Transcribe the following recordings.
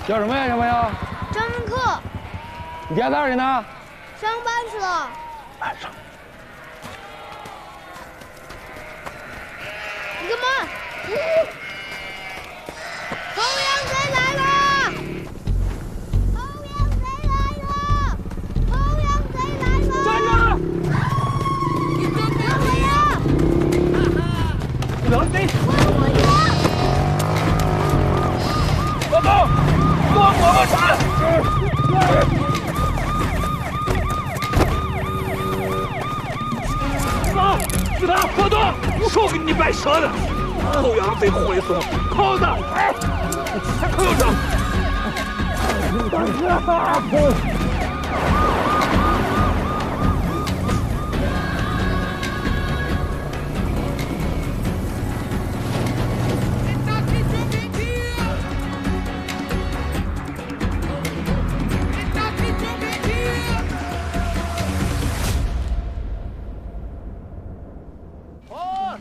叫什么呀，小朋友？张文克。你家大人呢？上班去了。哎，上。你干嘛？后阳贼来了！后阳贼来了！后阳贼来了！站住！让我呀！冷静！我呀！报告，我们船。死他！快动！说给你摆蛇的，后阳贼会所，扣子，哎，扣上！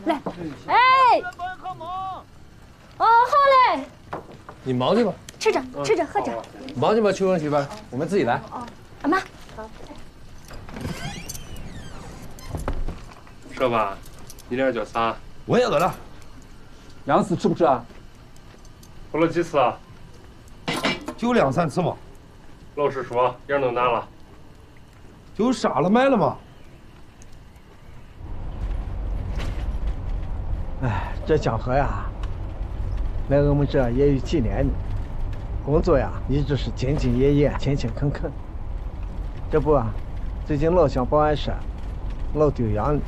来，哎，哦，好嘞，你忙去吧，吃着吃着喝着。忙去吧，秋荣媳妇儿，我们自己来。哦，阿妈。说吧，你这叫啥？我也饿了。粮食吃不吃啊？喝了几次啊？就2、3次嘛。老实说，人都难了。就杀了卖了嘛。哎，这江河呀，来我们这也有几年了，工作呀一直是兢兢业业、勤勤恳恳。这不啊，最近老想报案社，老丢羊了，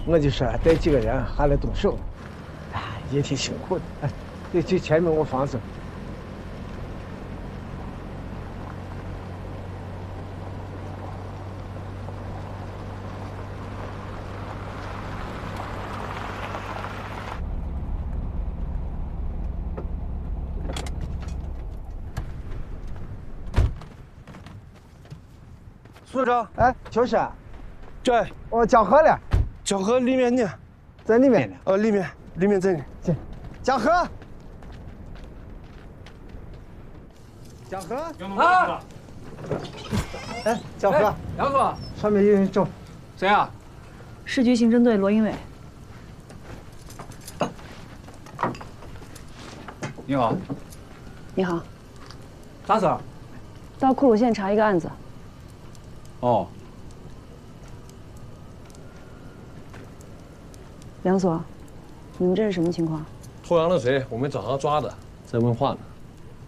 我就说带几个人还来动手，哎，也挺辛苦的。哎，得去签名我房子。所长，哎，秋实，这我江河了，江河里面呢，在里面呢。里面在呢。进，江河，江河，啊！哎，江河，杨总，上面有人找。谁啊？市局刑侦队罗英伟。你好，你好，啥事儿？到库鲁县查一个案子。哦，梁所，你们这是什么情况？偷羊的谁？我们早上抓的，在问话呢。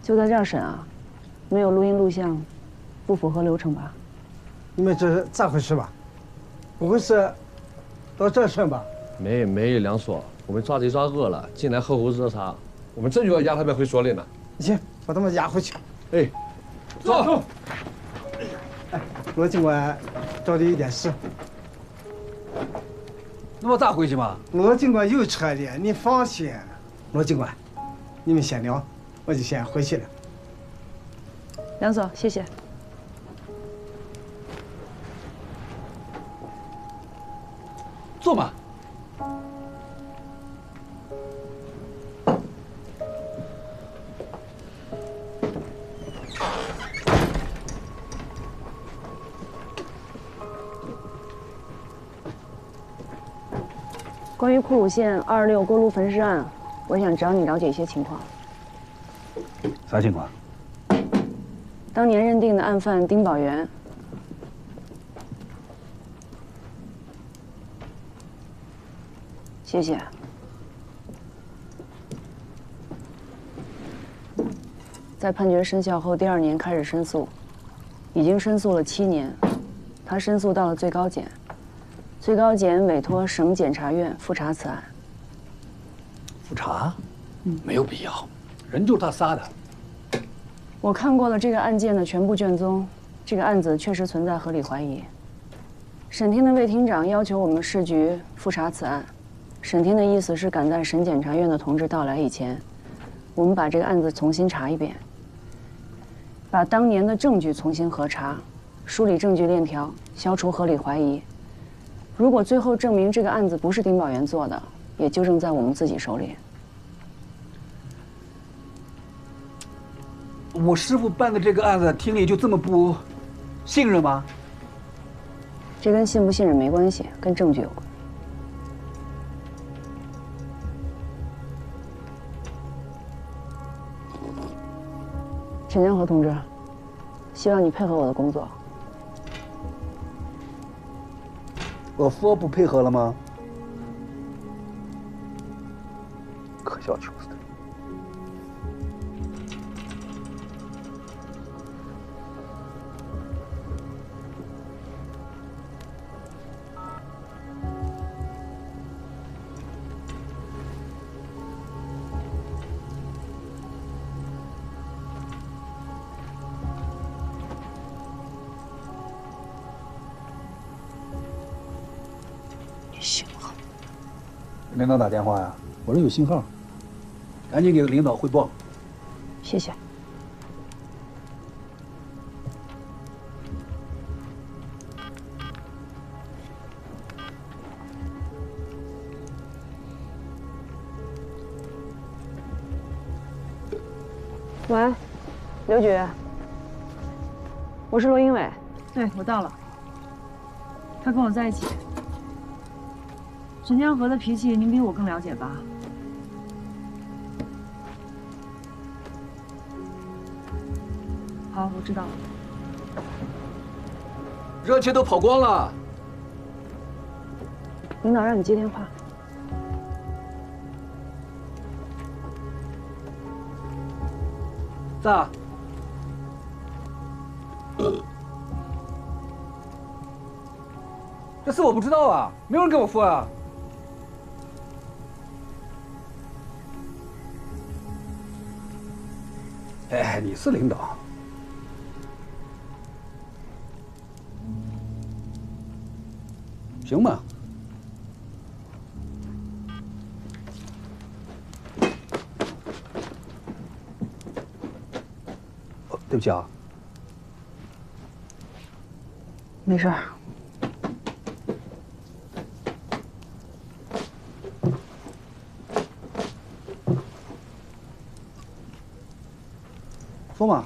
就在这儿审啊？没有录音录像，不符合流程吧？你们这是咋回事吧？不会是到这审吧？没，梁所，我们抓贼抓饿了，进来喝口热茶，我们这就要押他们回所里呢。行，把他们押回去。哎，走。罗警官找你有点事。那么咋回去嘛？罗警官有车的，你放心。罗警官，你们先聊，我就先回去了。梁所，谢谢。坐吧。关于库鲁县226锅炉焚尸案，我想找你了解一些情况。啥情况？当年认定的案犯丁宝元，谢谢。在判决生效后第2年开始申诉，已经申诉了7年，他申诉到了最高检。最高检委托省检察院复查此案。复查？没有必要，人就是他杀的。我看过了这个案件的全部卷宗，这个案子确实存在合理怀疑。审庭的魏庭长要求我们市局复查此案，审庭的意思是赶在省检察院的同志到来以前，我们把这个案子重新查一遍，把当年的证据重新核查，梳理证据链条，消除合理怀疑。如果最后证明这个案子不是丁宝元做的，也纠正在我们自己手里。我师傅办的这个案子，厅里就这么不信任吗？这跟信不信任没关系，跟证据有关。陈江河同志，希望你配合我的工作。我说不配合了吗？可笑球子！行了，领导打电话呀？我这有信号，赶紧给领导汇报。谢谢。喂，刘局，我是罗英伟。对，我到了。他跟我在一起。沈江河的脾气，您比我更了解吧？好，我知道了。热气都跑光了。领导让你接电话。在。这事我不知道啊，没有人跟我说啊。哎，你是领导，行吗？哦，对不起啊。没事儿。说嘛。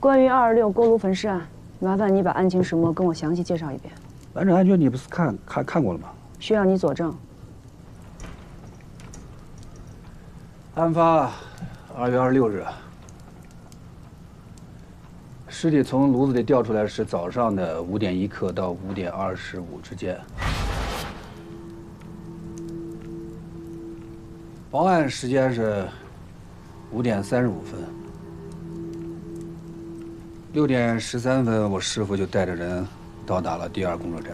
关于226锅炉焚尸案，麻烦你把案情始末跟我详细介绍一遍。完整案卷你不是看过了吗？需要你佐证。案发2月26日，尸体从炉子里调出来是早上的5点1刻到5点25之间。报案时间是5点35分。6点13分，我师傅就带着人到达了第2工作站。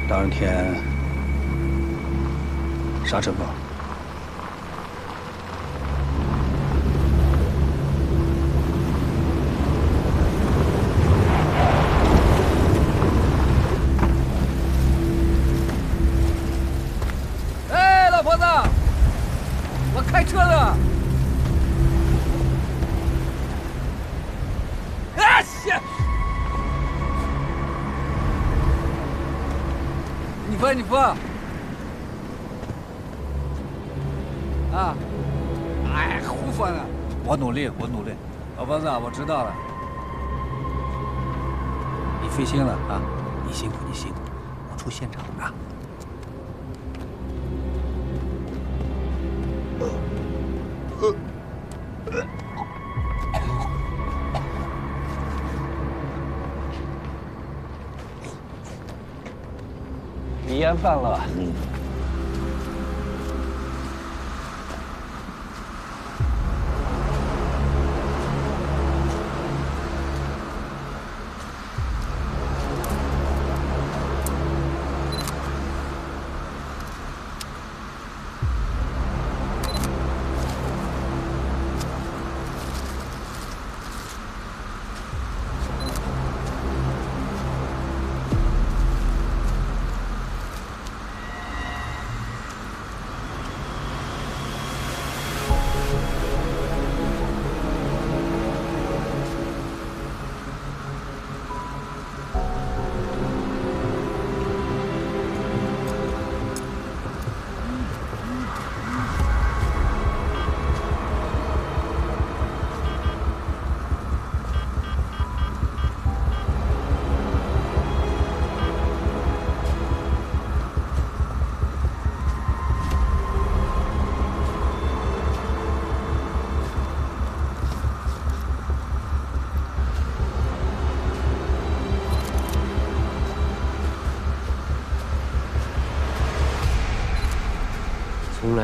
当天啥情况？哎，老婆子，我开车的。哎呀！你扶。啊！哎，胡说呢！我努力。老婆子，我知道了。你费心了啊！你辛苦，我出现场啊。你烟犯了。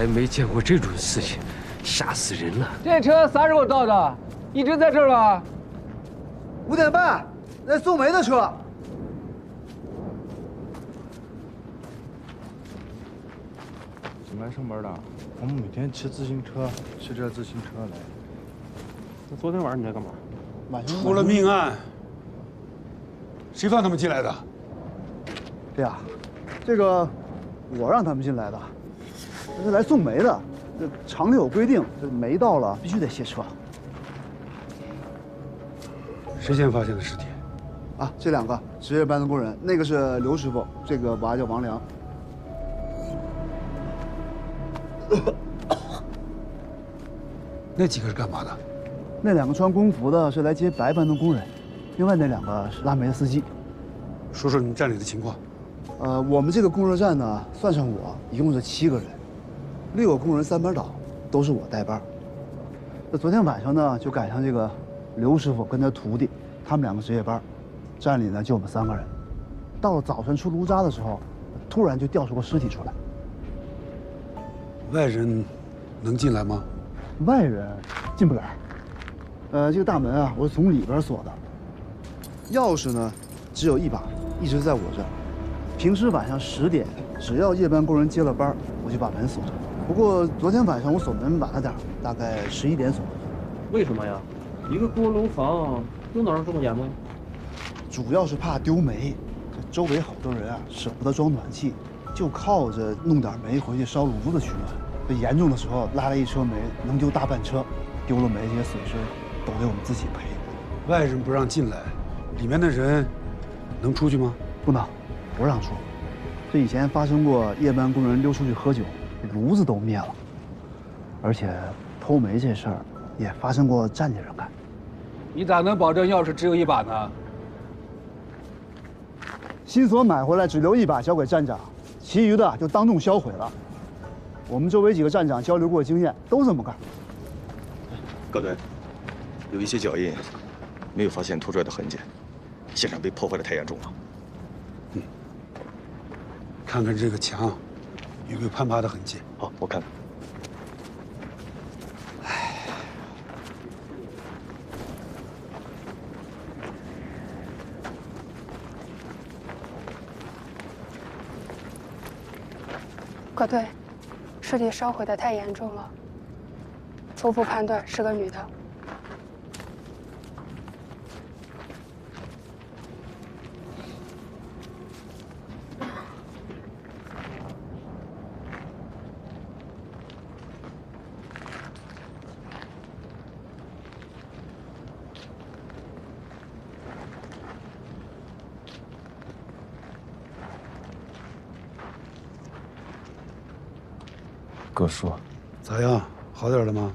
来没见过这种事情，吓死人了。这车啥时候到的？一直在这儿了。5点半，那送煤的车。怎么来上班的？我们每天骑自行车，骑着自行车来。那昨天晚上你在干嘛？晚上出了命案，谁放他们进来的？对呀，这个我让他们进来的，这是来送煤的。这厂里有规定，这煤到了必须得卸车。谁先发现的尸体？啊，这2个值夜班的工人，那个是刘师傅，这个娃叫王良。那几个是干嘛的？那2个穿工服的是来接白班的工人，另外那2个是拉煤的司机。说说你们站里的情况。我们这个供热站呢，算上我，一共是7个人，6个工人3班倒，都是我带班。那昨天晚上呢，就赶上这个刘师傅跟他徒弟，他们2个值夜班，站里呢就我们3个人。到了早晨出炉渣的时候，突然就掉出个尸体出来。外人能进来吗？外人进不来。这个大门啊，我是从里边锁的。钥匙呢，只有1把，一直在我这儿。平时晚上10点，只要夜班工人接了班，我就把门锁着。不过昨天晚上我锁门晚了点，大概11点锁。为什么呀？一个锅炉房用得上这么严吗？主要是怕丢煤，这周围好多人啊舍不得装暖气，就靠着弄点煤回去烧炉子取暖。这严重的时候拉来一车煤，能丢大半车，丢了煤这些损失都得我们自己赔。外人不让进来，里面的人能出去吗？不能，不让出。这以前发生过夜班工人溜出去喝酒，炉子都灭了，而且偷煤这事儿也发生过站里人干。你咋能保证钥匙只有1把呢？新锁买回来只留1把交给站长，其余的就当众销毁了。我们周围几个站长交流过经验，都这么干。各队，有一些脚印，没有发现拖拽的痕迹，现场被破坏的太严重了。看看这个墙，有没有攀爬的痕迹？好，我看看。葛队，尸体烧毁的太严重了，初步判断是个女的。哥说，咋样？好点了吗？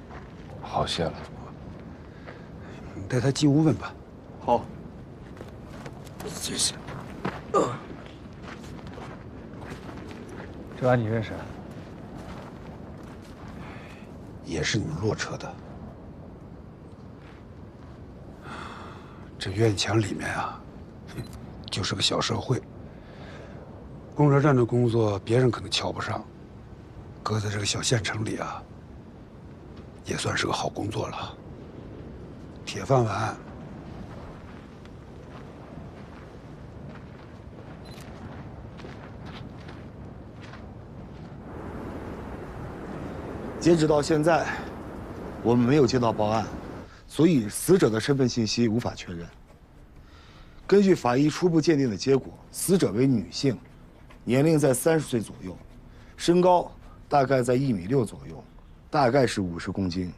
好些了。你带他进屋问吧。好。谢谢。这娃你认识？也是你们落车的。这院墙里面啊，就是个小社会。供热站的工作，别人可能瞧不上。搁在这个小县城里啊，也算是个好工作了，铁饭碗。截止到现在，我们没有接到报案，所以死者的身份信息无法确认。根据法医初步鉴定的结果，死者为女性，年龄在30岁左右，身高大概在1.6米左右，大概是50公斤，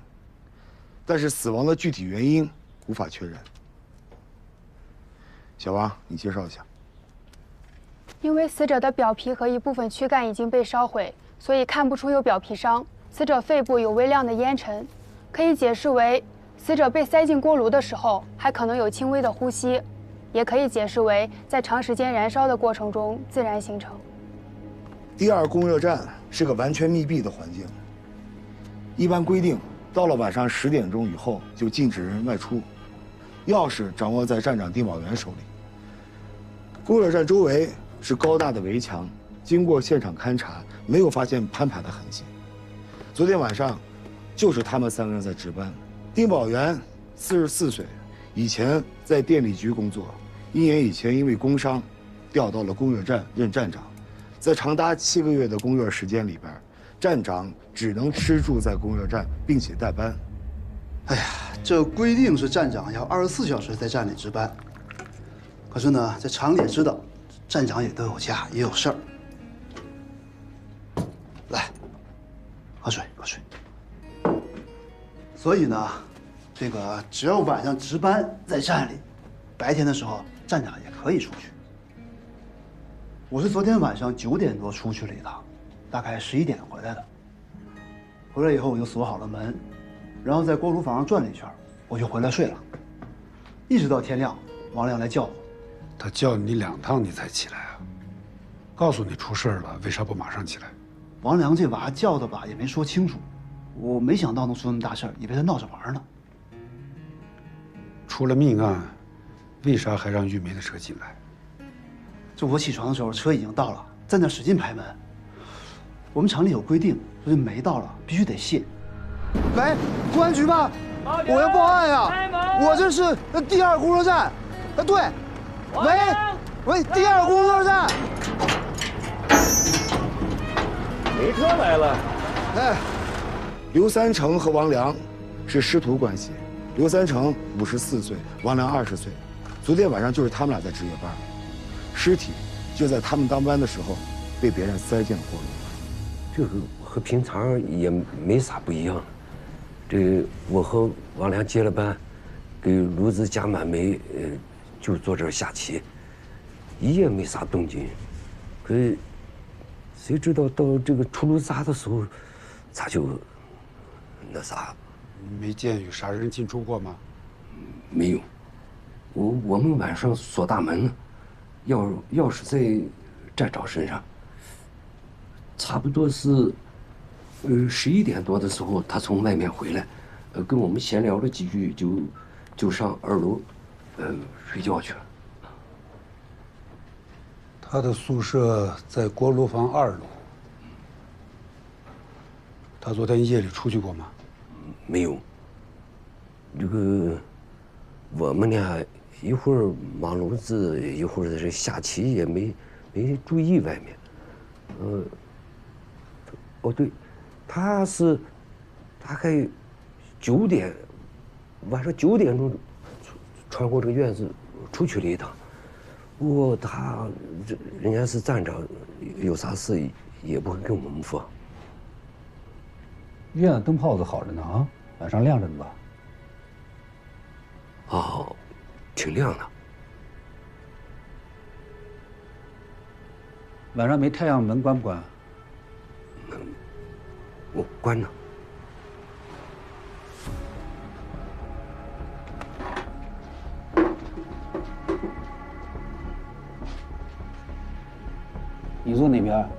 但是死亡的具体原因无法确认。小王，你介绍一下。因为死者的表皮和一部分躯干已经被烧毁，所以看不出有表皮伤。死者肺部有微量的烟尘，可以解释为死者被塞进锅炉的时候还可能有轻微的呼吸，也可以解释为在长时间燃烧的过程中自然形成。第2供热站是个完全密闭的环境，一般规定到了晚上10点钟以后就禁止人外出，钥匙掌握在站长丁宝元手里。供热站周围是高大的围墙，经过现场勘查，没有发现攀爬的痕迹。昨天晚上，就是他们3个人在值班。丁宝元44岁，以前在电力局工作，1年以前因为工伤，调到了供热站任站长。在长达7个月的供热时间里边，站长只能吃住在供热站，并且带班。哎呀，这规定是站长要24小时在站里值班，可是呢，这厂里也知道，站长也都有家，也有事儿。来，喝水，喝水。所以呢，这个只要晚上值班在站里，白天的时候站长也可以出去。我是昨天晚上9点多出去了一趟，大概11点回来的。回来以后我就锁好了门，然后在锅炉房上转了一圈，我就回来睡了。一直到天亮，王良来叫我。他叫你2趟你才起来啊？告诉你出事了，为啥不马上起来？王良这娃叫的吧也没说清楚，我没想到能出那么大事儿，以为他闹着玩呢。出了命案，为啥还让玉梅的车进来？这我起床的时候车已经到了，在那使劲拍门。我们厂里有规定，说这煤到了必须得卸。喂，公安局吧，我要报案呀！我这是第2供热站，对，喂，第2供热站。煤车来了。哎，刘三成和王良是师徒关系。刘三成54岁，王良20岁。昨天晚上就是他们俩在值夜班，尸体就在他们当班的时候被别人塞进了锅炉。这个和平常也没啥不一样。这我和王良接了班，给炉子加满煤，就坐这儿下棋，一夜没啥动静。可谁知道到这个出炉渣的时候，咋就那啥？没见有啥人进出过吗？没有。我们晚上锁大门呢，钥匙在站长身上。差不多是11点多的时候，他从外面回来，跟我们闲聊了几句，就上2楼睡觉去了。他的宿舍在锅炉房2楼。他昨天夜里出去过吗？没有。这个我们俩一会儿忙炉子，一会儿在这下棋，也没注意外面。哦对，他是大概晚上9点钟穿过这个院子出去了一趟。不过人家是站长，有啥事也不会跟我们说。院子灯泡子好着呢啊，晚上亮着呢吧？哦，挺亮的。晚上没太阳，门关不关？我关着。你坐哪边？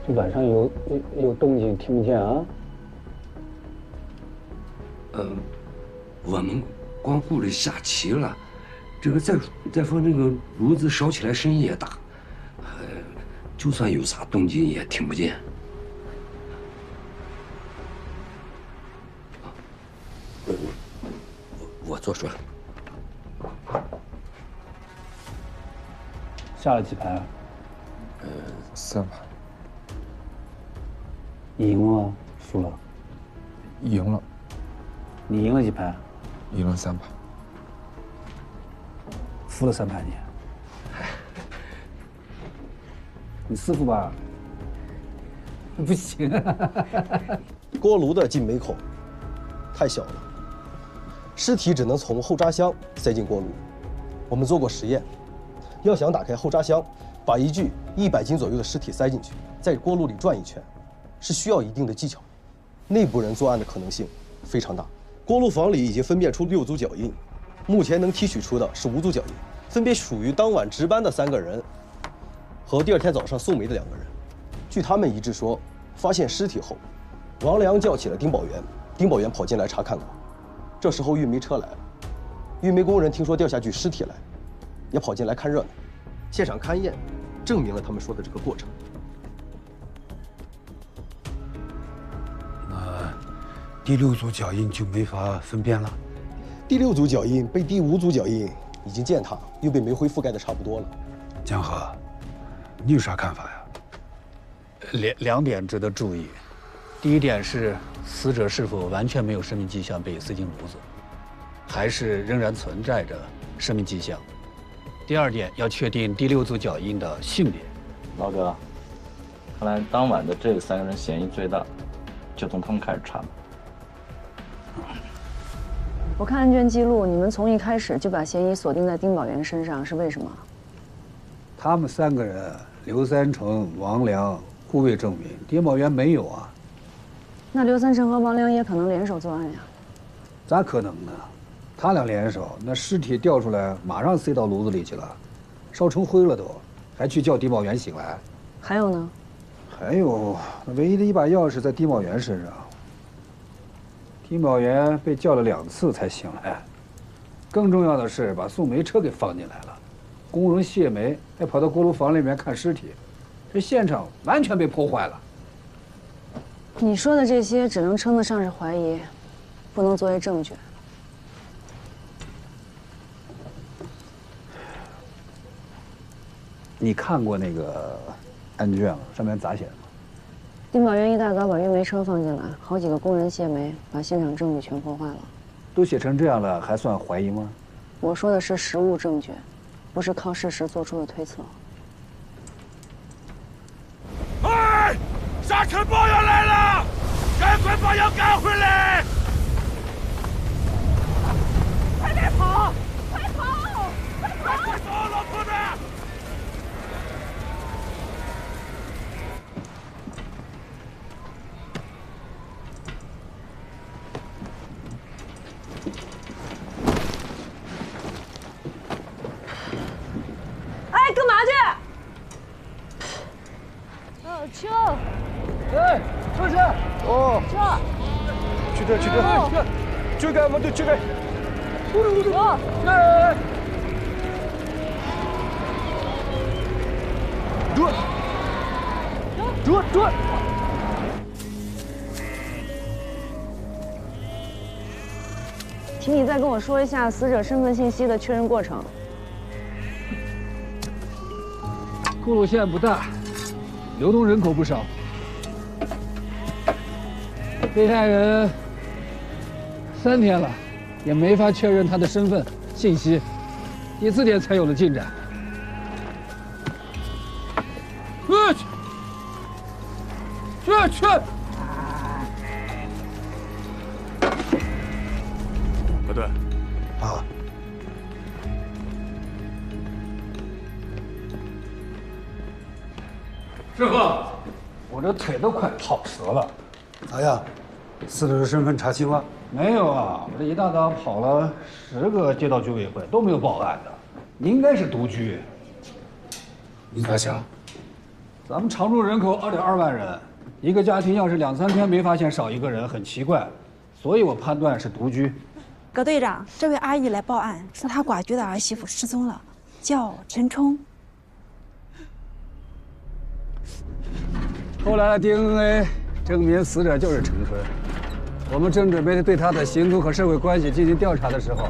这晚上有动静，听不见啊？我们光顾着下棋了，这个再说那个炉子烧起来声音也大，就算有啥动静也听不见。我做出来。下了几盘？ 3盘。你赢了吗？输了？赢了。你赢了几盘？赢了3盘。输了3盘你？你师傅吧？不行。锅炉的进煤口太小了，尸体只能从后扎箱塞进锅炉。我们做过实验，要想打开后扎箱，把一具100斤左右的尸体塞进去，在锅炉里转一圈，是需要一定的技巧。内部人作案的可能性非常大。锅炉房里已经分辨出6组脚印，目前能提取出的是5组脚印，分别属于当晚值班的3个人和第2天早上送煤的2个人。据他们一致说，发现尸体后，王良叫起了丁宝元，丁宝元跑进来查看过。这时候运煤车来了，玉煤工人听说掉下具尸体来，也跑进来看热闹。现场勘验证明了他们说的这个过程。那第6组脚印就没法分辨了。第6组脚印被第5组脚印已经践踏，又被煤灰覆盖的差不多了。江河，你有啥看法呀？两点值得注意。第一点是死者是否完全没有生命迹象被塞进炉子，还是仍然存在着生命迹象。第二点要确定第6组脚印的性别。老哥，看来当晚的这3个人嫌疑最大，就从他们开始查吧。我看案卷记录，你们从一开始就把嫌疑锁定在丁宝元身上，是为什么？他们3个人，刘三成、王良互为证明，丁宝元没有啊。那刘三成和王良也可能联手作案呀？咋可能呢？他俩联手，那尸体掉出来，马上塞到炉子里去了，烧成灰了都，还去叫丁宝元醒来。还有呢？还有，那唯一的一把钥匙在丁宝元身上。丁宝元被叫了2次才醒来。更重要的是，把送煤车给放进来了，工人卸煤还跑到锅炉房里面看尸体，这现场完全被破坏了。你说的这些只能称得上是怀疑，不能作为证据。你看过那个案卷吗？上面咋写的吗？丁宝元一大早把运煤车放进来，好几个工人卸煤，把现场证据全破坏了。都写成这样了，还算怀疑吗？我说的是实物证据，不是靠事实做出的推测。哎，沙尘暴要来了，赶快把羊赶回来！快点跑！快跑！快走，老婆们！哎，干嘛去？车。哎，出去！哦，车。去追赶，我们追赶！走。哎！追！请你再跟我说一下死者身份信息的确认过程。库鲁县不大，流动人口不少。被害人3天了，也没法确认他的身份信息，第4天才有了进展。去！何队，啊，师傅，我这腿都快跑折了。咋样？死者的身份查清了？没有啊，我这一大早跑了10个街道居委会，都没有报案的。你应该是独居。你咋想？咱们常住人口2.2万人，一个家庭要是2、3天没发现少一个人，很奇怪，所以我判断是独居。葛队长，这位阿姨来报案，说她寡居的儿媳妇失踪了，叫陈冲。后来的 DNA 证明死者就是陈春。我们正准备对他的行踪和社会关系进行调查的时候，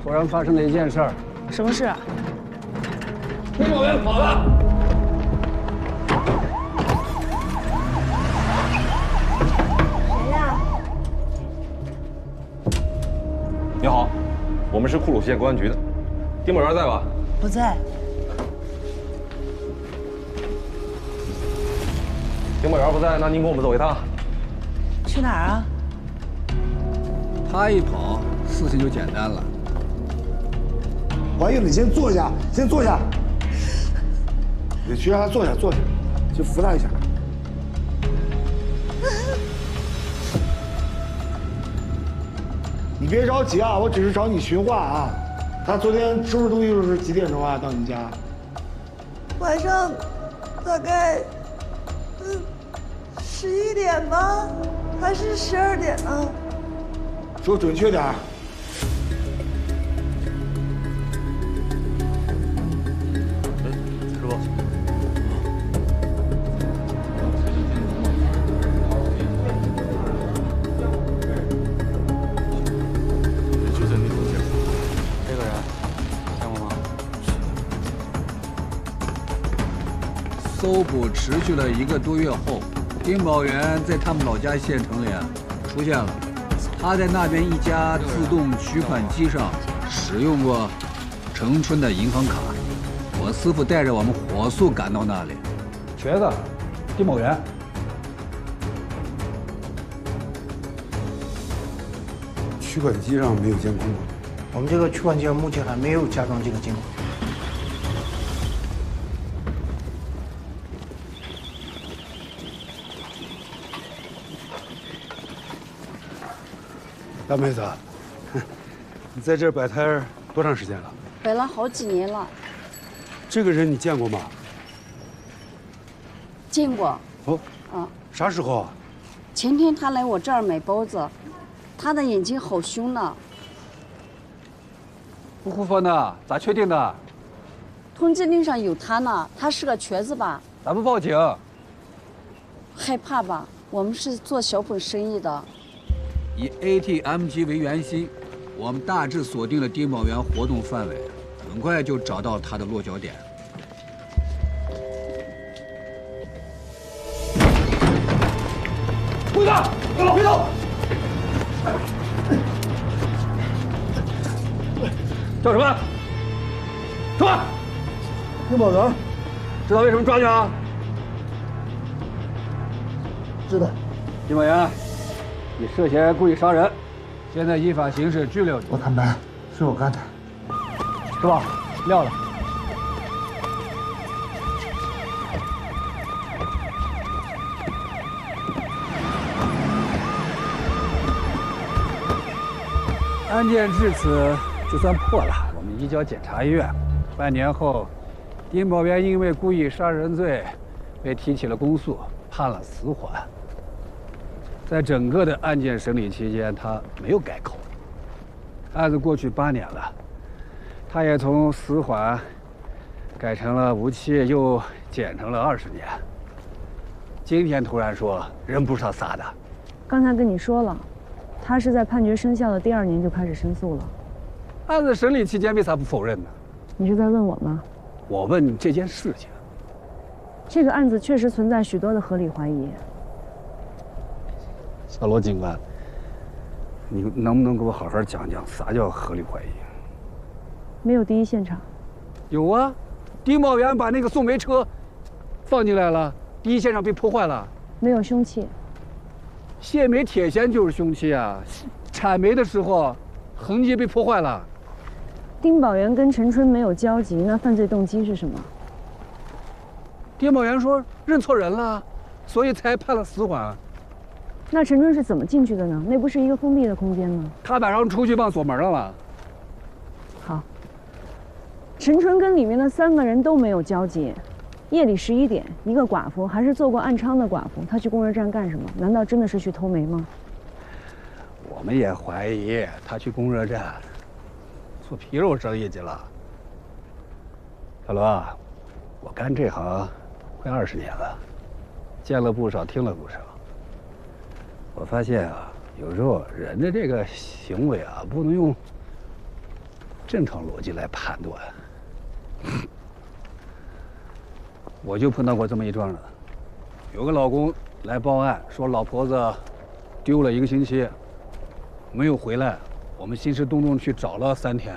突然发生了一件事儿。什么事啊？丁宝元跑了。谁呀？你好，我们是库鲁县公安局的，丁宝元在吧？不在。丁宝元不在，那您跟我们走一趟。去哪儿啊？他一跑，事情就简单了。怀孕，你先坐下，先坐下。你去让他坐下，去扶他一下。你别着急啊，我只是找你训话啊。他昨天收拾东西是几点钟啊？到你家？晚上大概11点吧，还是12点啊？说准确点。搜捕持续了1个多月后，丁宝元在他们老家县城里出现了。他在那边一家自动取款机上使用过程春的银行卡。我师傅带着我们火速赶到那里。瘸子，丁宝元。取款机上没有监控吗？我们这个取款机上目前还没有加装这个监控。大妹子，你在这儿摆摊儿多长时间了？摆了好几年了。这个人你见过吗？见过。哦。啊。啥时候啊？前天他来我这儿买包子，他的眼睛好凶呢。不胡说呢？咋确定的？通缉令上有他呢，他是个瘸子吧？咋不报警？害怕吧？我们是做小本生意的。以 ATM 机为圆心，我们大致锁定了丁宝元活动范围，很快就找到他的落脚点。回头，回头！叫什么？说。丁宝元，知道为什么抓你啊？知道。丁宝元。你涉嫌故意杀人，现在依法刑事拘留你。我坦白，是我干的，是吧？撂了。案件至此就算破了，我们移交检察院。半年后，丁宝元因为故意杀人罪被提起了公诉，判了死缓。在整个的案件审理期间，他没有改口。案子过去8年了，他也从死缓改成了无期，又减成了20年。今天突然说人不是他杀的，刚才跟你说了，他是在判决生效的第2年就开始申诉了。案子审理期间为啥不否认呢？你是在问我吗？我问这件事情。这个案子确实存在许多的合理怀疑。小罗警官，你能不能给我好好讲讲啥叫合理怀疑？没有第一现场。有啊，丁宝元把那个送煤车放进来了，第一现场被破坏了。没有凶器。卸煤铁锨就是凶器啊！铲煤的时候，痕迹被破坏了。丁宝元跟陈春没有交集，那犯罪动机是什么？丁宝元说认错人了，所以才判了死缓。那陈春是怎么进去的呢？那不是一个封闭的空间吗？他晚上出去忘锁门了。好。陈春跟里面的3个人都没有交集。夜里11点，一个寡妇，还是做过暗娼的寡妇，她去供热站干什么？难道真的是去偷煤吗？我们也怀疑他去供热站做皮肉生意去了。小罗，我干这行快20年了，见了不少，听了不少。我发现啊，有时候人的这个行为啊，不能用正常逻辑来判断。我就碰到过这么一桩人，有个老公来报案，说老婆子丢了1个星期，没有回来。我们兴师动众去找了3天，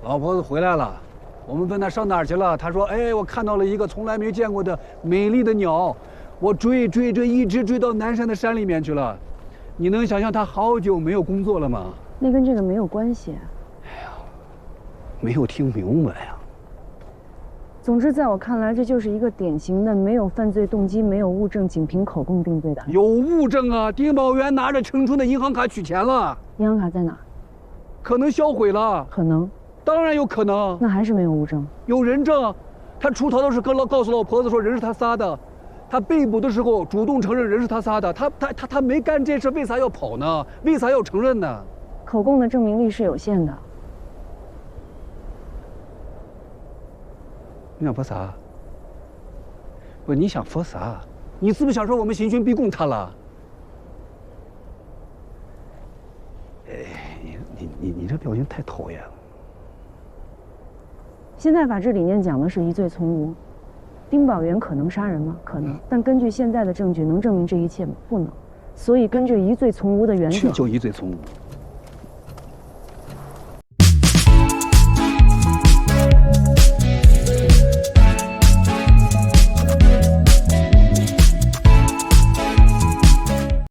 老婆子回来了。我们问他上哪儿去了，他说：“哎，我看到了一个从来没见过的美丽的鸟。”我追，一直追到南山的山里面去了。你能想象他好久没有工作了吗？那跟这个没有关系。哎呀，没有听明白呀。总之，在我看来，这就是一个典型的没有犯罪动机、没有物证，仅凭口供定罪的。有物证啊！丁宝元拿着陈春的银行卡取钱了。银行卡在哪？可能销毁了。可能。当然有可能。那还是没有物证。有人证，他出逃的时候告诉老婆子说人是他杀的。他被捕的时候主动承认人是他杀的，他没干这事，为啥要跑呢？为啥要承认呢？口供的证明力是有限的。你想说啥？不，你想说啥？你是不是想说我们刑讯逼供他了？哎，你这表情太讨厌了。现在法治理念讲的是疑罪从无。丁宝元可能杀人吗？可能，但根据现在的证据，能证明这一切吗？不能。所以根据疑罪从无的原则，就疑罪从无。